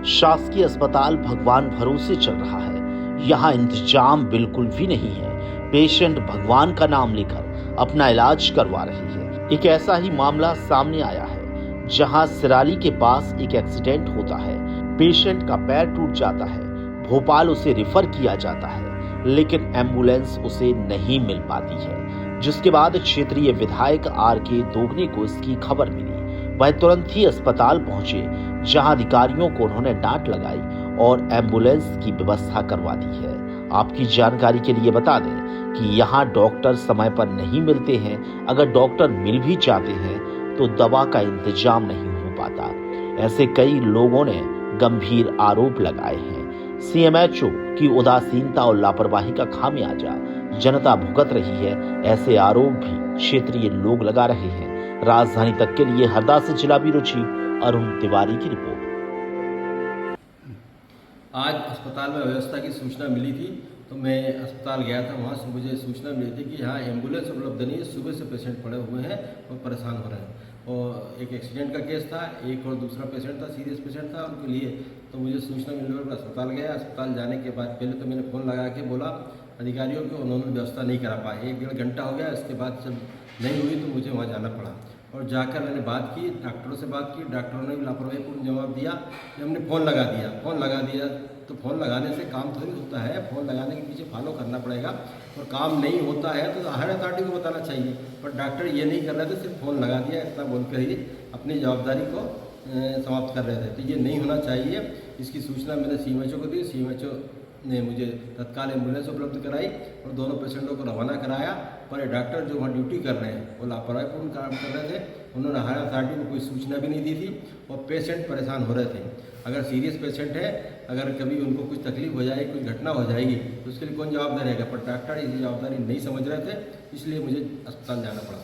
शासकीय अस्पताल भगवान भरोसे चल रहा है। यहाँ इंतजाम बिल्कुल भी नहीं है। पेशेंट भगवान का नाम लेकर अपना इलाज करवा रहे हैं। एक ऐसा ही मामला सामने आया है जहाँ सिराली के पास एक एक्सीडेंट होता है। पेशेंट का पैर टूट जाता है। भोपाल उसे रिफर किया जाता है, लेकिन एम्बुलेंस उसे नहीं मिल पाती है। जिसके बाद क्षेत्रीय विधायक आर.के. दोगने को इसकी खबर मिली। वह तुरंत ही अस्पताल पहुंचे, जहां अधिकारियों को उन्होंने डांट लगाई और एम्बुलेंस की व्यवस्था करवा दी है। आपकी जानकारी के लिए बता दें कि यहाँ डॉक्टर समय पर नहीं मिलते हैं। अगर डॉक्टर मिल भी जाते हैं तो दवा का इंतजाम नहीं हो पाता। ऐसे कई लोगों ने गंभीर आरोप लगाए हैं। सीएमएचओ की उदासीनता और लापरवाही का खामियाजा जनता भुगत रही है। ऐसे आरोप भी क्षेत्रीय लोग लगा रहे हैं। राजधानी तक के लिए हरदा से जिला ब्यूरो चीफ अरुण तिवारी की रिपोर्ट। आज अस्पताल में व्यवस्था की सूचना मिली थी, तो मैं अस्पताल गया था। वहाँ से मुझे सूचना मिली थी कि यहाँ एम्बुलेंस उपलब्ध नहीं है। सुबह से पेशेंट पड़े हुए हैं और परेशान हो रहे हैं। और एक एक्सीडेंट का केस था, एक और दूसरा पेशेंट था, सीरियस पेशेंट था उनके लिए। तो मुझे सूचना मिलने पर अस्पताल गया। अस्पताल जाने के बाद पहले तो मैंने फ़ोन लगा के बोला अधिकारियों को, उन्होंने व्यवस्था नहीं करा पाए। 1-1.5 घंटा हो गया। इसके बाद जब नहीं हुई तो मुझे वहाँ जाना पड़ा और जाकर मैंने बात की, डॉक्टरों से बात की। डॉक्टरों ने भी लापरवाहीपूर्ण जवाब दिया कि हमने फ़ोन लगा दिया। तो फ़ोन लगाने से काम थोड़ी होता है। फ़ोन लगाने के पीछे फॉलो करना पड़ेगा और काम नहीं होता है तो हायर अथॉरिटी को बताना चाहिए। पर डॉक्टर ये नहीं कर रहे थे, सिर्फ फ़ोन लगा दिया, इतना बोलकर ही अपनी जवाबदारी को समाप्त कर रहे थे। तो ये नहीं होना चाहिए। इसकी सूचना मैंने सीएमएचओ को दी। सीएमएचओ ने मुझे तत्काल एम्बुलेंस उपलब्ध कराई और दोनों पेशेंटों को रवाना कराया। पर डॉक्टर जो वहाँ ड्यूटी कर रहे हैं वो लापरवाहीपूर्ण काम कर रहे थे। उन्होंने हायर अथॉरिटी को कोई सूचना भी नहीं दी थी और पेशेंट परेशान हो रहे थे। अगर सीरियस पेशेंट है, अगर कभी उनको कुछ तकलीफ हो जाएगी, कुछ घटना हो जाएगी तो उसके लिए कौन जवाबदार रहेगा। पर डॉक्टर ये जवाबदारी नहीं समझ रहे थे, इसलिए मुझे अस्पताल जाना पड़ा।